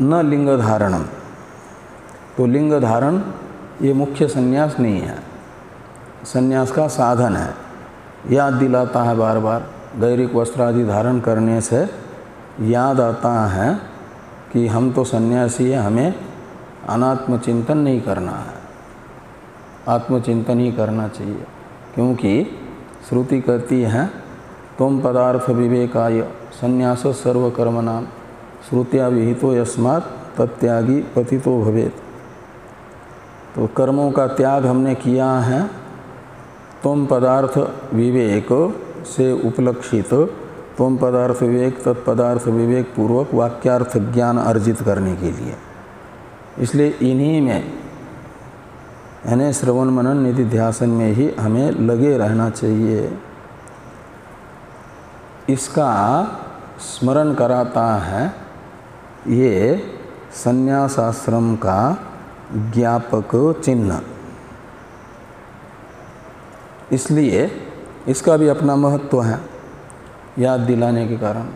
न लिंग धारणम, तो लिंग धारण ये मुख्य संन्यास नहीं है, संन्यास का साधन है। याद दिलाता है बार बार। गैरिक वस्त्र आदि धारण करने से याद आता है कि हम तो सन्यासी हैं, हमें अनात्म चिंतन नहीं करना है, आत्मचिंतन ही करना चाहिए। क्योंकि श्रुति कहती है तुम पदार्थ विवेकाय संन्यास सर्वकर्मणाम श्रुत्या विहितो यस्मात् तत्यागी पतितो भवेत्। तो कर्मों का त्याग हमने किया है तुम पदार्थ विवेक से उपलक्षित, तुम पदार्थ विवेक तत्पदार्थ विवेक पूर्वक वाक्यार्थ ज्ञान अर्जित करने के लिए। इसलिए इन्हीं में यानी श्रवण मनन निधिध्यासन में ही हमें लगे रहना चाहिए। इसका स्मरण कराता है ये संन्यास आश्रम का ज्ञापक चिन्ह। इसलिए इसका भी अपना महत्व है याद दिलाने के कारण।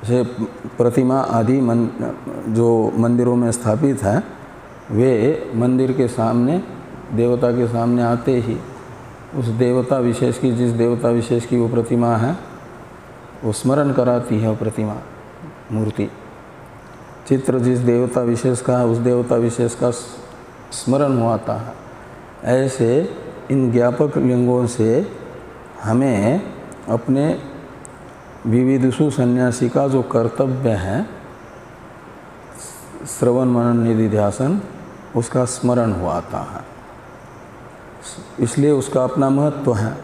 जैसे प्रतिमा आदि जो मंदिरों में स्थापित है, वे मंदिर के सामने देवता के सामने आते ही उस देवता विशेष की, जिस देवता विशेष की वो प्रतिमा है, वो स्मरण कराती है वो प्रतिमा, मूर्ति। चित्र जिस देवता विशेष का है उस देवता विशेष का स्मरण हुआता है। ऐसे इन ज्ञापक लिंगों से हमें अपने विविधुषु सन्यासी का जो कर्तव्य है श्रवण मनन निधिध्यासन, उसका स्मरण हुआता है। इसलिए उसका अपना महत्व है।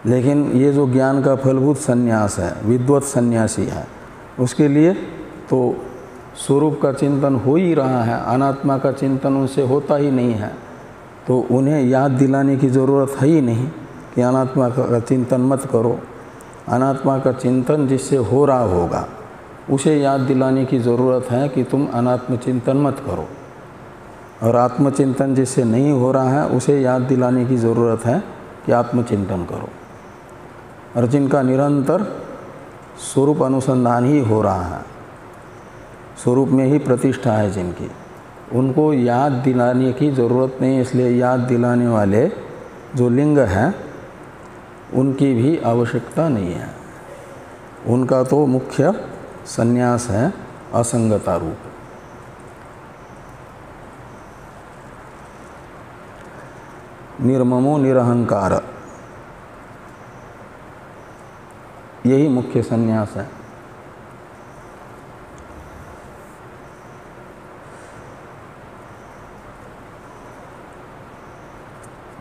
लेकिन ये जो ज्ञान का फलभूत सन्यास है, विद्वत सन्यासी है, उसके लिए तो स्वरूप का चिंतन हो ही रहा है, अनात्मा का चिंतन उनसे होता ही नहीं है। तो उन्हें याद दिलाने की ज़रूरत है ही नहीं कि अनात्मा का चिंतन मत करो। अनात्मा का चिंतन जिससे हो रहा होगा उसे याद दिलाने की ज़रूरत है कि तुम अनात्म चिंतन मत करो, और आत्मचिंतन जिससे नहीं हो रहा है उसे याद दिलाने की ज़रूरत है कि आत्मचिंतन करो। और जिनका निरंतर स्वरूप अनुसंधान ही हो रहा है, स्वरूप में ही प्रतिष्ठा है जिनकी, उनको याद दिलाने की ज़रूरत नहीं। इसलिए याद दिलाने वाले जो लिंग हैं उनकी भी आवश्यकता नहीं है। उनका तो मुख्य संन्यास है असंगता रूप। निर्ममो निरहंकार, यही मुख्य संन्यास है।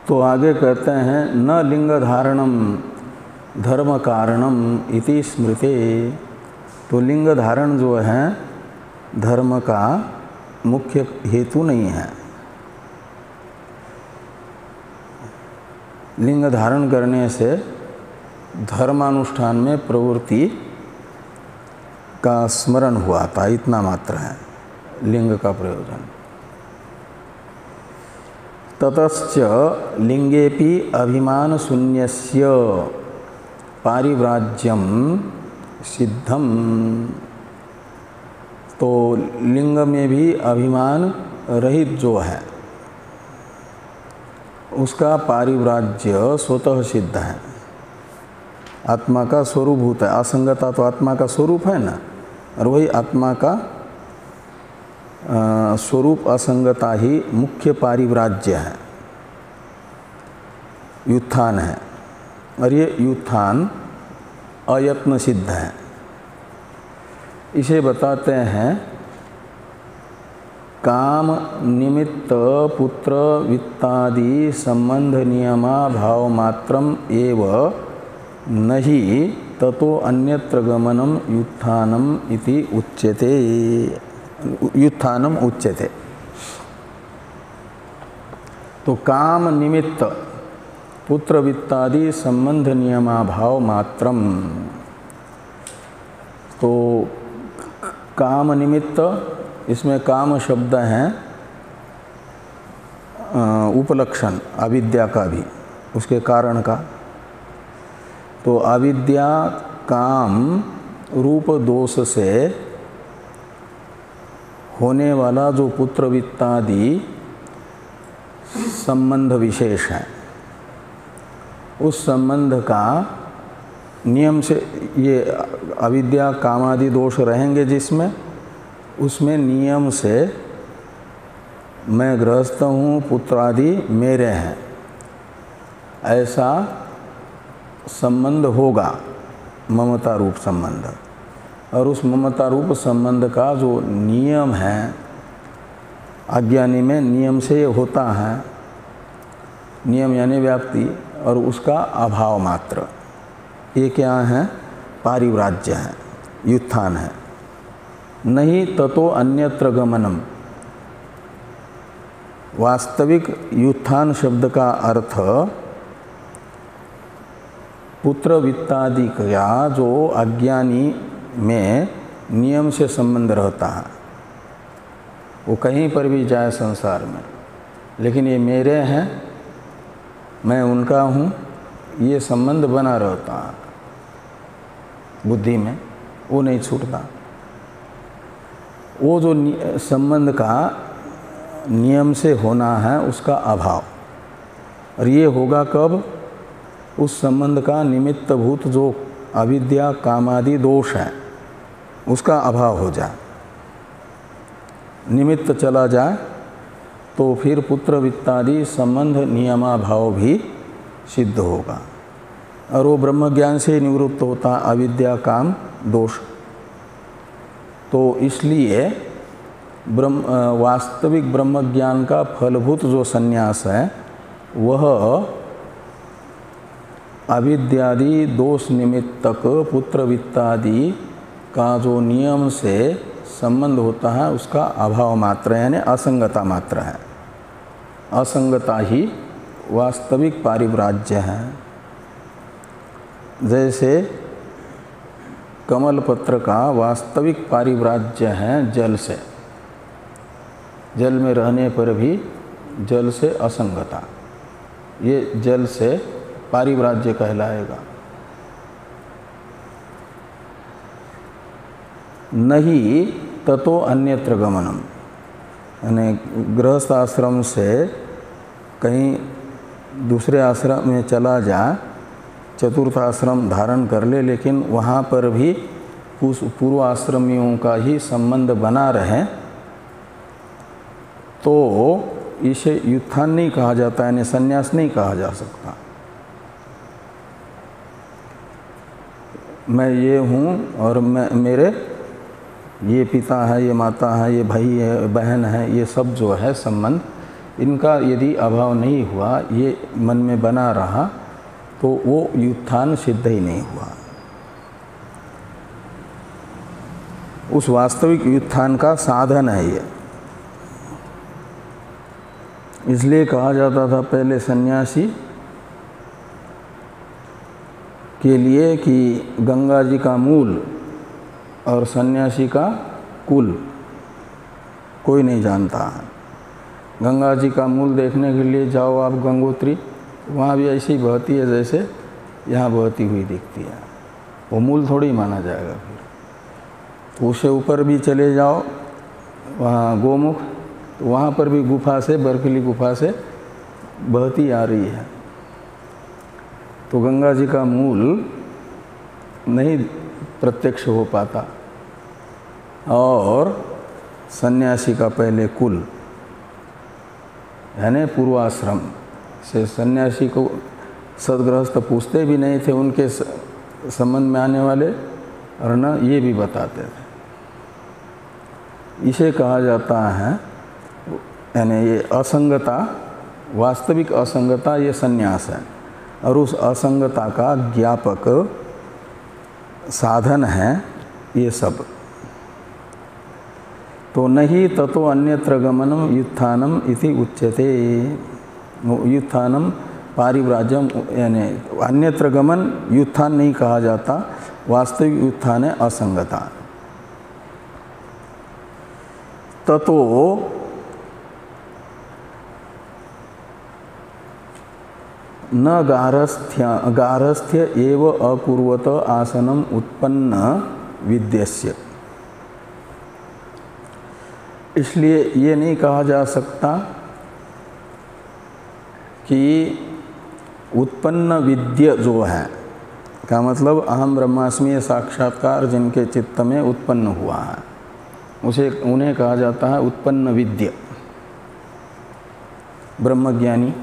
तो आगे कहते हैं न लिंग धारणम धर्म कारणम इति स्मृते। तो लिंग धारण जो है धर्म का मुख्य हेतु नहीं है। लिंग धारण करने से धर्मानुष्ठान में प्रवृत्ति का स्मरण हुआ था, इतना मात्र है लिंग का प्रयोजन। ततश्च लिंगेपि अभिमान शून्यस्य पारिव्राज्यम सिद्धम। तो लिंग में भी अभिमान रहित जो है उसका पारिव्राज्य स्वतः सिद्ध है, आत्मा का स्वरूप होता है। असंगता तो आत्मा का स्वरूप है ना, और वही आत्मा का स्वरूप असंगता ही मुख्य पारिव्राज्य है, व्युत्थान है। और ये व्युत्थान अयत्न सिद्ध है। इसे बताते हैं काम निमित्त पुत्र वित्तादि संबंध नियमा भाव मात्रम एव नहि ततो अन्यत्र गमनम व्युत्थानम इति उच्यते। व्युत्थानम उच्यते। तो काम निमित्त पुत्र वित्तादि संबंध नियमा भाव मात्रम। तो काम निमित्त, इसमें काम शब्द है उपलक्षण अविद्या का भी, उसके कारण का। तो अविद्या काम रूप दोष से होने वाला जो पुत्र वित्तादि संबंध विशेष है, उस संबंध का नियम से ये अविद्या कामादि दोष रहेंगे जिसमें, उसमें नियम से मैं गृहस्थ हूँ, पुत्र आदि मेरे हैं, ऐसा संबंध होगा, ममता रूप संबंध। और उस ममता रूप संबंध का जो नियम है, अज्ञानी में नियम से होता है, नियम यानी व्याप्ति, और उसका अभाव मात्र, ये क्या है? पारिव्राज्य है, व्युत्थान है। नहीं ततो अन्यत्र गमनम। वास्तविक व्युत्थान शब्द का अर्थ पुत्र वित्तादि का जो अज्ञानी में नियम से संबंध रहता है, वो कहीं पर भी जाए संसार में, लेकिन ये मेरे हैं, मैं उनका हूँ, ये संबंध बना रहता है बुद्धि में, वो नहीं छूटता। वो जो संबंध का नियम से होना है उसका अभाव, और ये होगा कब? उस संबंध का निमित्तभूत जो अविद्या कामादि दोष है उसका अभाव हो जाए, निमित्त चला जाए, तो फिर पुत्र वित्तादि संबंध नियमाभाव भी सिद्ध होगा, और वो ब्रह्म ज्ञान से निवृत्त होता अविद्या काम दोष। तो इसलिए वास्तविक ब्रह्म ज्ञान का फलभूत जो संन्यास है वह अविद्यादि दोष निमित्तक पुत्र वित्तादि का जो नियम से संबंध होता है उसका अभाव मात्र है, यानी असंगता मात्र है। असंगता ही वास्तविक पारिव्राज्य है। जैसे कमल पत्र का वास्तविक पारिव्राज्य है जल से, जल में रहने पर भी जल से असंगता, ये जल से पारिव्राज्य कहलाएगा। नहीं ततो अन्यत्र गमनम, यानी गृहस्थ आश्रम से कहीं दूसरे आश्रम में चला जा, चतुर्थ आश्रम धारण कर ले, लेकिन वहाँ पर भी पूर्व आश्रमियों का ही संबंध बना रहे, तो इसे व्युत्थान नहीं कहा जाता, यानी संन्यास नहीं कहा जा सकता। मैं ये हूँ और मेरे ये पिता है, ये माता है, ये भाई है, बहन है, ये सब जो है संबंध, इनका यदि अभाव नहीं हुआ, ये मन में बना रहा, तो वो व्युत्थान सिद्ध ही नहीं हुआ। उस वास्तविक व्युत्थान का साधन है ये। इसलिए कहा जाता था पहले सन्यासी के लिए कि गंगा जी का मूल और सन्यासी का कुल कोई नहीं जानता है। गंगा जी का मूल देखने के लिए जाओ आप गंगोत्री, वहाँ भी ऐसी बहती है जैसे यहाँ बहती हुई दिखती है, वो मूल थोड़ी माना जाएगा। फिर तो उससे ऊपर भी चले जाओ वहाँ गोमुख, तो वहाँ पर भी गुफा से, बर्फीली गुफा से बहती आ रही है। तो गंगा जी का मूल नहीं प्रत्यक्ष हो पाता, और सन्यासी का पहले कुल, यानी पूर्वाश्रम से सन्यासी को सदगृहस्थ पूछते भी नहीं थे उनके संबंध में आने वाले, और न ये भी बताते थे। इसे कहा जाता है, यानी ये असंगता, वास्तविक असंगता ये संन्यास है, और उस असंगता का ज्ञापक साधन है ये सब। तो नहीं ततो अन्यत्र गमनम व्युत्थानम इति उच्यते। व्युत्थानम पारिव्राज्यम, यानी अन्यत्र गमन व्युत्थान नहीं कहा जाता, वास्तविक व्युत्थान है असंगता। ततो न गारस्थ्य एव अकुर्वत आसनम उत्पन्न विद्यस्य। इसलिए ये नहीं कहा जा सकता कि उत्पन्न विद्य जो है का मतलब अहम ब्रह्मास्मि साक्षात्कार जिनके चित्त में उत्पन्न हुआ है, उसे उन्हें कहा जाता है उत्पन्न विद्य, ब्रह्मज्ञानी।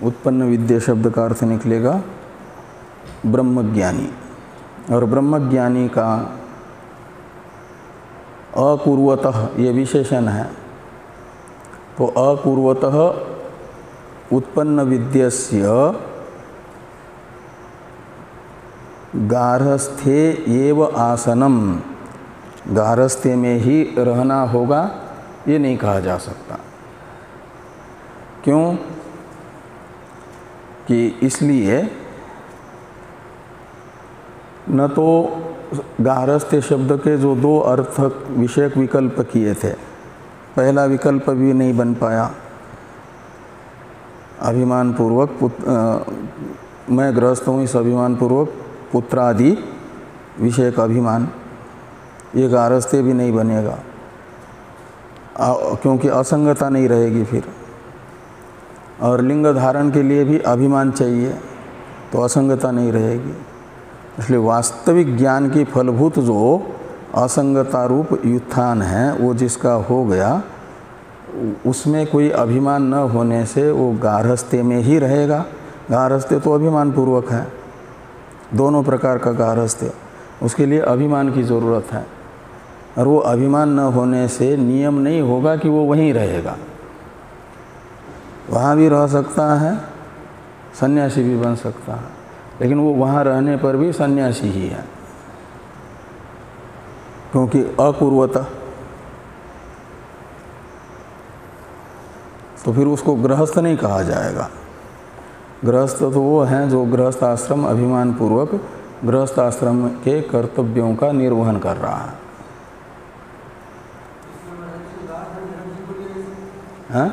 उत्पन्न विद्या शब्द का अर्थ निकलेगा ब्रह्मज्ञानी, और ब्रह्मज्ञानी का अपूर्वतः ये विशेषण है। तो अपूर्वतः उत्पन्न विद्यस्य गारहस्थ्ये एव आसनम, गारहस्थ्य में ही रहना होगा, ये नहीं कहा जा सकता। क्यों? कि इसलिए न तो गारहस्थ्य शब्द के जो दो अर्थ विषयक विकल्प किए थे, पहला विकल्प भी नहीं बन पाया। अभिमान पूर्वक मैं गृहस्थ हूँ, इस अभिमान पूर्वक पुत्रादि विषयक अभिमान, ये गारहस्थ्य भी नहीं बनेगा क्योंकि असंगता नहीं रहेगी फिर। और लिंग धारण के लिए भी अभिमान चाहिए तो असंगता नहीं रहेगी। इसलिए वास्तविक ज्ञान की फलभूत जो असंगता रूप व्युत्थान है वो जिसका हो गया, उसमें कोई अभिमान न होने से वो गारहस्थ्य में ही रहेगा। गारहस्थ्य तो अभिमान पूर्वक है, दोनों प्रकार का गारहस्थ्य, उसके लिए अभिमान की ज़रूरत है। और वो अभिमान न होने से नियम नहीं होगा कि वो वहीं रहेगा, वहाँ भी रह सकता है, सन्यासी भी बन सकता है, लेकिन वो वहाँ रहने पर भी सन्यासी ही है क्योंकि अकुर्वत। तो फिर उसको गृहस्थ नहीं कहा जाएगा। गृहस्थ तो वो हैं जो गृहस्थ आश्रम अभिमान पूर्वक गृहस्थ आश्रम के कर्तव्यों का निर्वहन कर रहा है। हाँ,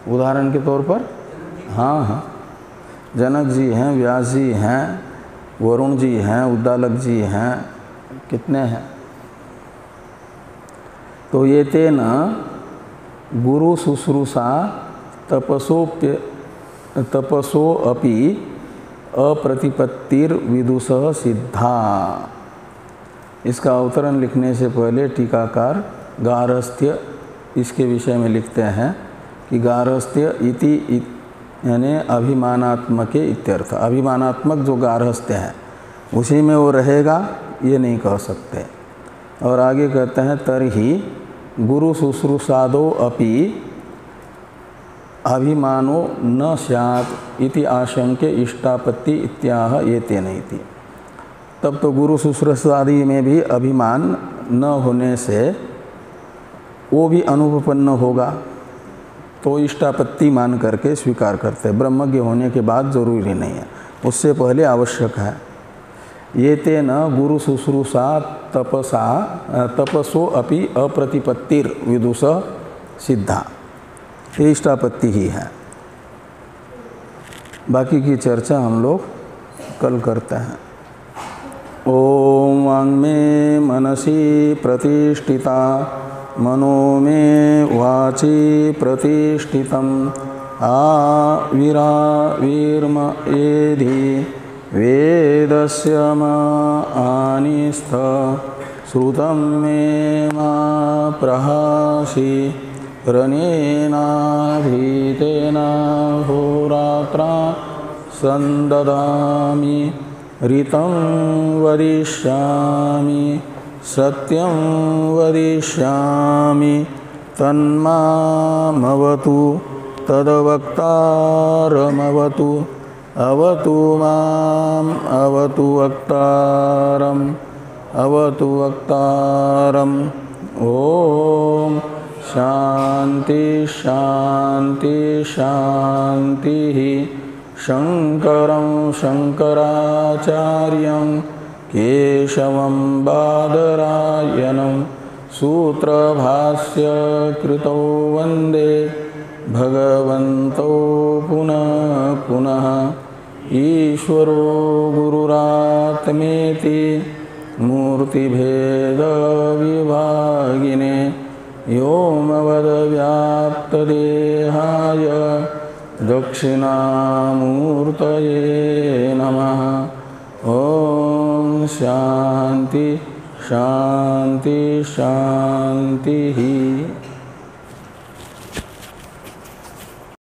उदाहरण के तौर पर हाँ हाँ, जनक जी हैं, व्यास जी हैं, वरुण जी हैं, उद्दालक जी हैं, कितने हैं। तो ये तेन गुरु शुश्रूषा तपसो अपि अप्रतिपत्तिर विदुषः सिद्धा। इसका अवतरण लिखने से पहले टीकाकार गारहस्थ्य इसके विषय में लिखते हैं कि गारहस्थ्य इति यानी अभिमानात्मक इत्यर्थ। अभिमानात्मक जो गारहस्थ्य है उसी में वो रहेगा, ये नहीं कह सकते। और आगे कहते हैं तरहि गुरु शुश्रूषादो अपि अभिमानो न स्यात् इति आशंक्य इष्टापत्ति इत्याह ये तेन इति। तब तो गुरु शुश्रूषादि में भी अभिमान न होने से वो भी अनुपपन्न होगा, तो इष्टापत्ति मान करके स्वीकार करते। ब्रह्मज्ञ होने के बाद जरूरी नहीं है, उससे पहले आवश्यक है। ये तेन गुरु शुश्रूषा तपसो अपि अप्रतिपत्तिर विदुष सिद्धा, ये इष्टापत्ति ही है। बाकी की चर्चा हम लोग कल करते हैं। ओम वाङ्मे मनसि प्रतिष्ठिता मनो मे वाचि प्रतिष्ठितम् आविराविर्म एधि वेदस्य आनिस्थ श्रुतं मे मा प्रहासि रणेनाधीतेन होरात्रा संददामि ऋतं वदिष्यामि सत्यं वदिष्यामि तन्मामवतु तद्वक्तारमवतु अवतु माम् अवतु वक्तारम्। ओम शांति शांति शांति। शंकरं शंकराचार्यं केशवं बादरायणं सूत्रभाष्य कृतौ वंदे भगवन्तौ पुनः पुनः। ईश्वरो गुरुरात्मेति मूर्तिभेद विभागिने व्योमवद्व्याप्तदेहाय दक्षिणामूर्तये नमः। ओम शांति शांति शांति।